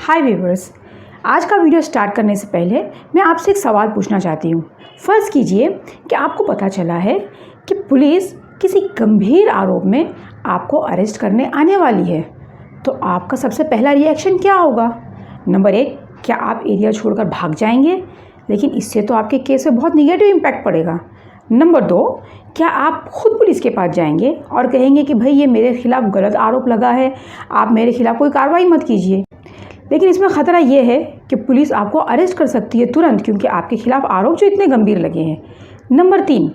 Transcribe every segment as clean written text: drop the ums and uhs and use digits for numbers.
हाय viewers, आज का video start करने से पहले मैं आपसे एक सवाल पूछना चाहती हूँ। फ़र्ज़ कीजिए कि आपको पता चला है कि पुलिस किसी गंभीर आरोप में आपको अरेस्ट करने आने वाली है, तो आपका सबसे पहला रिएक्शन क्या होगा? नंबर 1, क्या आप एरिया छोड़कर भाग जाएंगे? लेकिन इससे तो आपके केस में बहुत निगेटिव इम्पैक्ट पड़ेगा। नंबर 2, क्या आप खुद पुलिस के पास जाएंगे और कहेंगे कि भाई ये मेरे खिलाफ़ गलत आरोप लगा है, आप मेरे खिलाफ़ कोई कार्रवाई मत कीजिए। लेकिन इसमें ख़तरा ये है कि पुलिस आपको अरेस्ट कर सकती है तुरंत, क्योंकि आपके खिलाफ़ आरोप जो इतने गंभीर लगे हैं। नंबर 3,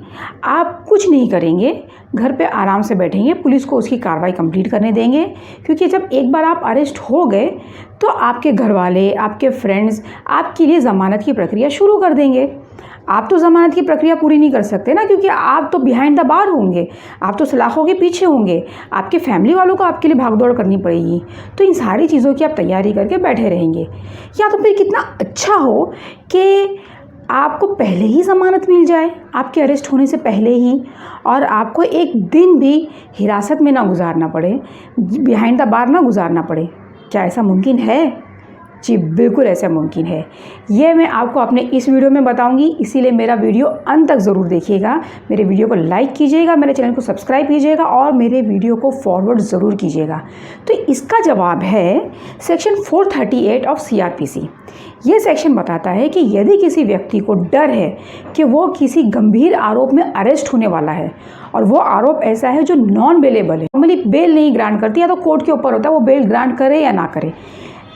आप कुछ नहीं करेंगे, घर पे आराम से बैठेंगे, पुलिस को उसकी कार्रवाई कंप्लीट करने देंगे, क्योंकि जब एक बार आप अरेस्ट हो गए तो आपके घर वाले, आपके फ्रेंड्स आपके लिए ज़मानत की प्रक्रिया शुरू कर देंगे। आप तो ज़मानत की प्रक्रिया पूरी नहीं कर सकते ना, क्योंकि आप तो बिहाइंड द बार होंगे, आप तो सलाखों के पीछे होंगे, आपके फैमिली वालों को आपके लिए भागदौड़ करनी पड़ेगी। तो इन सारी चीज़ों की आप तैयारी करके बैठे रहेंगे। या तो फिर कितना अच्छा हो कि आपको पहले ही ज़मानत मिल जाए, आपके अरेस्ट होने से पहले ही, और आपको एक दिन भी हिरासत में ना गुजारना पड़े, बिहाइंड द बार ना गुजारना पड़े। क्या ऐसा मुमकिन है? जी बिल्कुल ऐसा मुमकिन है। ये मैं आपको अपने इस वीडियो में बताऊंगी, इसीलिए मेरा वीडियो अंत तक ज़रूर देखिएगा। मेरे वीडियो को लाइक कीजिएगा, मेरे चैनल को सब्सक्राइब कीजिएगा और मेरे वीडियो को फॉरवर्ड ज़रूर कीजिएगा। तो इसका जवाब है सेक्शन 438 ऑफ CRPC। ये सेक्शन बताता है कि यदि किसी व्यक्ति को डर है कि वो किसी गंभीर आरोप में अरेस्ट होने वाला है और वो आरोप ऐसा है जो नॉन बेलेबल है, नॉर्मली बेल नहीं ग्रांट करती, या तो कोर्ट के ऊपर होता है वो बेल ग्रांट करे या ना करे,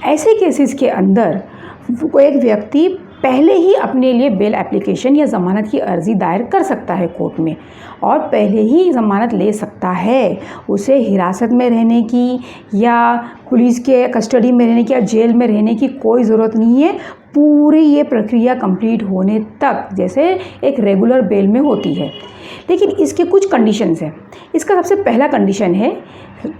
ऐसे केसेस के अंदर एक व्यक्ति पहले ही अपने लिए बेल एप्लीकेशन या ज़मानत की अर्ज़ी दायर कर सकता है कोर्ट में, और पहले ही ज़मानत ले सकता है। उसे हिरासत में रहने की या पुलिस के कस्टडी में रहने की या जेल में रहने की कोई ज़रूरत नहीं है, पूरी ये प्रक्रिया कंप्लीट होने तक, जैसे एक रेगुलर बेल में होती है। लेकिन इसके कुछ कंडीशंस हैं। इसका सबसे पहला कंडीशन है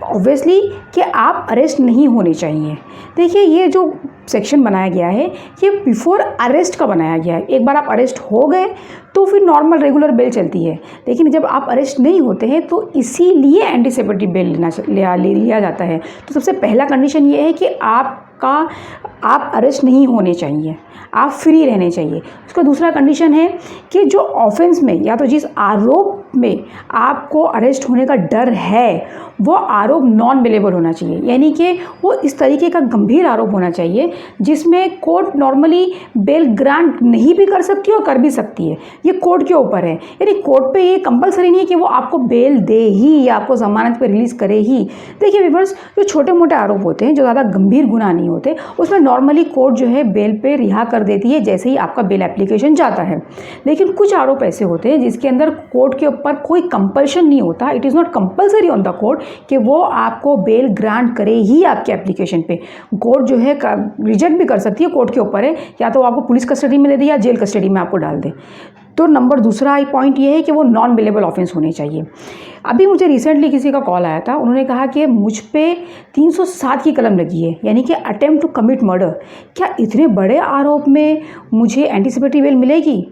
ऑब्वियसली कि आप अरेस्ट नहीं होने चाहिए। देखिए, ये जो सेक्शन बनाया गया है ये बिफोर अरेस्ट का बनाया गया है। एक बार आप अरेस्ट हो गए तो फिर नॉर्मल रेगुलर बेल चलती है, लेकिन जब आप अरेस्ट नहीं होते हैं तो इसीलिए एंटीसिपेटरी बेल लिया जाता है। तो सबसे पहला कंडीशन ये है कि आप अरेस्ट नहीं होने चाहिए, आप फ्री रहने चाहिए। उसका दूसरा कंडीशन है कि जो ऑफेंस में या तो जिस आरोप में आपको अरेस्ट होने का डर है वो आरोप नॉन बेलेबल होना चाहिए, यानी कि वो इस तरीके का गंभीर आरोप होना चाहिए जिसमें कोर्ट नॉर्मली बेल ग्रांट नहीं भी कर सकती और कर भी सकती है। ये कोर्ट के ऊपर है, यानी कोर्ट पे ये कंपलसरी नहीं है कि वो आपको बेल दे ही या आपको ज़मानत पे रिलीज़ करे ही। देखिए व्यूअर्स, जो छोटे मोटे आरोप होते हैं, जो ज़्यादा गंभीर गुनाह नहीं होते, उसमें नॉर्मली कोर्ट जो है बेल पे रिहा कर देती है जैसे ही आपका बेल एप्लीकेशन जाता है। लेकिन कुछ आरोप ऐसे होते हैं जिसके अंदर कोर्ट के ऊपर कोई कंपल्शन नहीं होता, it is not compulsory on the court कि वो आपको बेल ग्रांट करे ही आपके एप्लीकेशन पे। कोर्ट जो है रिजेक्ट भी कर सकती है, कोर्ट के ऊपर है, या तो आपको पुलिस कस्टडी में दे दे या जेल कस्टडी में आपको डाल दे। तो नंबर दूसरा पॉइंट ये है कि वो नॉन बेलेबल ऑफेंस होने चाहिए। अभी मुझे रिसेंटली किसी का कॉल आया था, उन्होंने कहा कि मुझ पे 307 की कलम लगी है, यानी कि अटेम्प्ट टू कमिट मर्डर। क्या इतने बड़े आरोप में मुझे एंटीसिपेटरी बेल मिलेगी?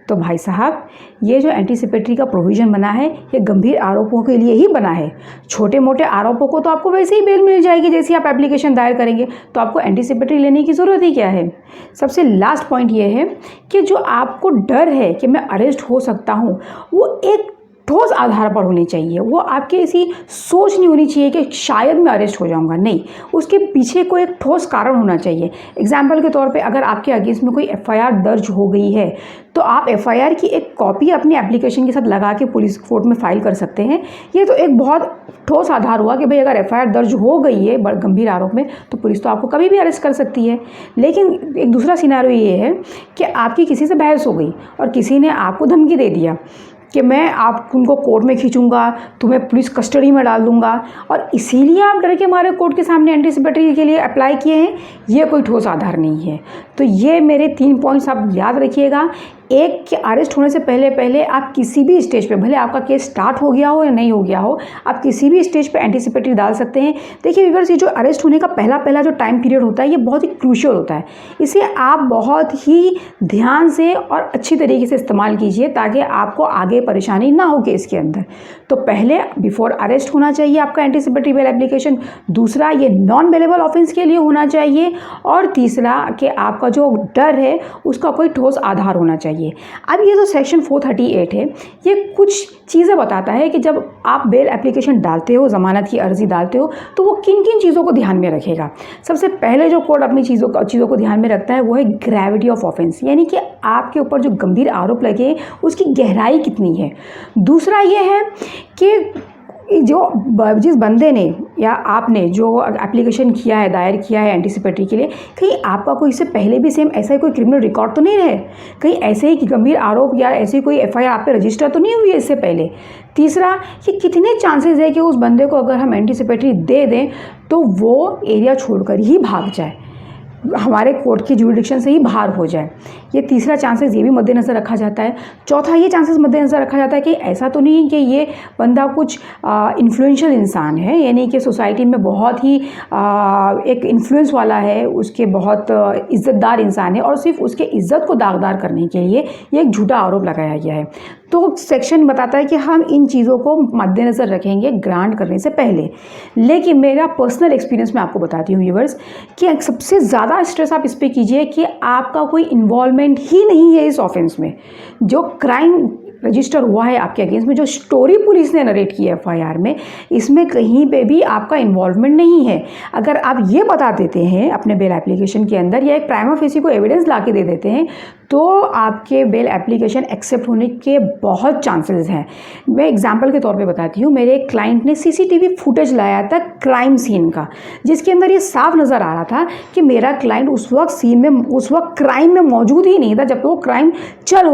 तो भाई साहब, ये जो एंटीसिपेटरी का प्रोविज़न बना है ये गंभीर आरोपों के लिए ही बना है। छोटे मोटे आरोपों को तो आपको वैसे ही बेल मिल जाएगी जैसे आप एप्लीकेशन दायर करेंगे, तो आपको एंटीसिपेटरी लेने की ज़रूरत ही क्या है। सबसे लास्ट पॉइंट ये है कि जो आपको डर है कि मैं अरेस्ट हो सकता हूँ, वो एक ठोस आधार पर होनी चाहिए। वो आपकी ऐसी सोच नहीं होनी चाहिए कि शायद मैं अरेस्ट हो जाऊंगा, नहीं, उसके पीछे कोई एक ठोस कारण होना चाहिए। एग्जाम्पल के तौर पे अगर आपके अगेंस्ट में कोई FIR दर्ज हो गई है तो आप FIR की एक कॉपी अपनी एप्लीकेशन के साथ लगा के पुलिस कोर्ट में फाइल कर सकते हैं। ये तो एक बहुत ठोस आधार हुआ कि भाई अगर FIR दर्ज हो गई है गंभीर आरोप में तो पुलिस तो आपको कभी भी अरेस्ट कर सकती है। लेकिन एक दूसरा सिनेरियो ये है कि आपकी किसी से बहस हो गई और किसी ने आपको धमकी दे दिया कि मैं उनको कोर्ट में खींचूंगा, तुम्हें पुलिस कस्टडी में डाल दूंगा, और इसीलिए आप डर के मारे कोर्ट के सामने एंटीसिपेटरी के लिए अप्लाई किए हैं, ये कोई ठोस आधार नहीं है। तो ये मेरे 3 पॉइंट्स आप याद रखिएगा। एक के अरेस्ट होने से पहले पहले आप किसी भी स्टेज पे, भले आपका केस स्टार्ट हो गया हो या नहीं हो गया हो, आप किसी भी स्टेज पे एंटीसिपेटरी डाल सकते हैं। देखिए व्यूअर्स, ये जो अरेस्ट होने का पहला जो टाइम पीरियड होता है ये बहुत ही क्रूशियल होता है। इसे आप बहुत ही ध्यान से और अच्छी तरीके से इस्तेमाल कीजिए ताकि आपको आगे परेशानी ना हो केस के अंदर। तो पहले बिफोर अरेस्ट होना चाहिए आपका एंटीसिपेटरी बेल एप्लीकेशन, दूसरा ये नॉन बेलेबल ऑफेंस के लिए होना चाहिए, और तीसरा कि आपका जो डर है उसका कोई ठोस आधार होना चाहिए। अब ये जो सेक्शन 438 है ये कुछ चीज़ें बताता है कि जब आप बेल एप्लीकेशन डालते हो, ज़मानत की अर्ज़ी डालते हो, तो वो किन किन चीज़ों को ध्यान में रखेगा। सबसे पहले जो कोर्ट अपनी चीज़ों को ध्यान में रखता है वो है ग्रेविटी ऑफ ऑफेंस, यानी कि आपके ऊपर जो गंभीर आरोप लगे उसकी गहराई कितनी है। दूसरा ये है कि जिस बंदे ने या आपने जो एप्लीकेशन किया है, दायर किया है एंटीसिपेटरी के लिए, कहीं आपका कोई इससे पहले भी सेम ऐसा ही कोई क्रिमिनल रिकॉर्ड तो नहीं रहे, कहीं ऐसे ही गंभीर आरोप या ऐसी कोई एफआईआर आप पे रजिस्टर तो नहीं हुई है इससे पहले। तीसरा, कि कितने चांसेस है कि उस बंदे को अगर हम एंटीसिपेटरी दे दें तो वो एरिया छोड़कर ही भाग जाए, हमारे कोर्ट की जुरिडिक्शन से ही बाहर हो जाए। ये तीसरा चांसेस ये भी मद्देनज़र रखा जाता है। चौथा ये चांसेस मद्देनज़र रखा जाता है कि ऐसा तो नहीं कि ये बंदा कुछ इन्फ्लुएंशियल इंसान है, यानी कि सोसाइटी में बहुत ही एक इन्फ्लुएंस वाला है, उसके बहुत इज़्ज़तदार इंसान है और सिर्फ उसके इज़्ज़त को दागदार करने के लिए ये एक झूठा आरोप लगाया गया है। तो सेक्शन बताता है कि हम इन चीज़ों को मद्देनज़र रखेंगे ग्रांट करने से पहले। लेकिन मेरा पर्सनल एक्सपीरियंस मैं आपको बताती हूँ व्यूअर्स कि सबसे ज़्यादा स्ट्रेस आप इस पर कीजिए कि आपका कोई इन्वॉल्वमेंट ही नहीं है इस ऑफेंस में। जो क्राइम रजिस्टर हुआ है आपके अगेंस्ट में, जो स्टोरी पुलिस ने नरेट की है एफआईआर में, इसमें कहीं पे भी आपका इन्वॉल्वमेंट नहीं है। अगर आप ये बता देते हैं अपने बेल एप्लीकेशन के अंदर या एक प्राइमा फेसी को एविडेंस ला के दे देते हैं तो आपके बेल एप्लीकेशन एक्सेप्ट होने के बहुत चांसेस हैं। मैं एग्जांपल के तौर पे बताती हूँ। मेरे एक क्लाइंट ने सीसीटीवी फुटेज लाया था क्राइम सीन का, जिसके अंदर ये साफ नज़र आ रहा था कि मेरा क्लाइंट उस वक्त क्राइम में मौजूद ही नहीं था जब वो क्राइम चल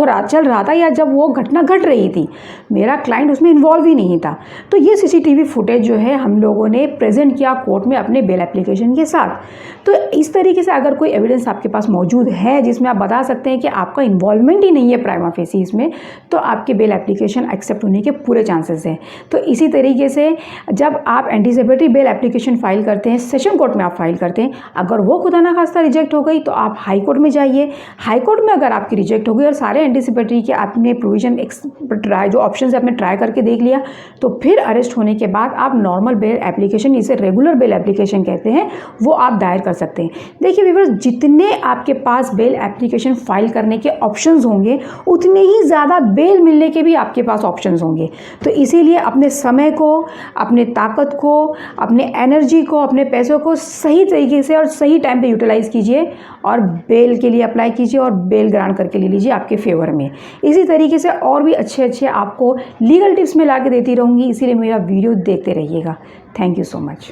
रहा था या जब वो घटना घट रही थी। मेरा क्लाइंट उसमें इन्वॉल्व ही नहीं था। तो ये सीसीटीवी फुटेज जो है हम लोगों ने प्रेजेंट किया कोर्ट में अपने बेल एप्लीकेशन के साथ। तो इस तरीके से अगर कोई एविडेंस आपके पास मौजूद है जिसमें आप बता सकते हैं कि आपका इन्वॉल्वमेंट ही नहीं है प्राइमा फेसी इसमें, तो आपके बेल एप्लीकेशन एक्सेप्ट होने के पूरे चांसेस हैं। तो इसी तरीके से जब आप एंटीसिपेटरी बेल एप्लीकेशन फाइल करते हैं, सेशन कोर्ट में आप फाइल करते हैं, अगर वो खुदा ना खास्ता रिजेक्ट हो गई तो आप हाई कोर्ट में जाइए। हाई कोर्ट में अगर आपकी रिजेक्ट हो गई और सारे एंटीसिपेटरी के आपने प्रोविजन ट्राई जो ऑप्शन आपने ट्राई करके देख लिया, तो फिर अरेस्ट होने के बाद आप नॉर्मल बेल एप्लीकेशन, जिसे रेगुलर बेल एप्लीकेशन कहते हैं, वो आप दायर कर सकते हैं। देखिए व्यूअर्स, जितने आपके पास बेल एप्लीकेशन फाइल करने के ऑप्शंस होंगे उतने ही ज़्यादा बेल मिलने के भी आपके पास ऑप्शंस होंगे। तो इसीलिए अपने समय को, अपने ताकत को, अपने एनर्जी को, अपने पैसों को सही तरीके से और सही टाइम पे यूटिलाइज़ कीजिए और बेल के लिए अप्लाई कीजिए और बेल ग्रांट करके ले लीजिए आपके फेवर में। इसी तरीके से और भी अच्छे आपको लीगल टिप्स में ला के देती रहूँगी, इसीलिए मेरा वीडियो देखते रहिएगा। Thank you so much.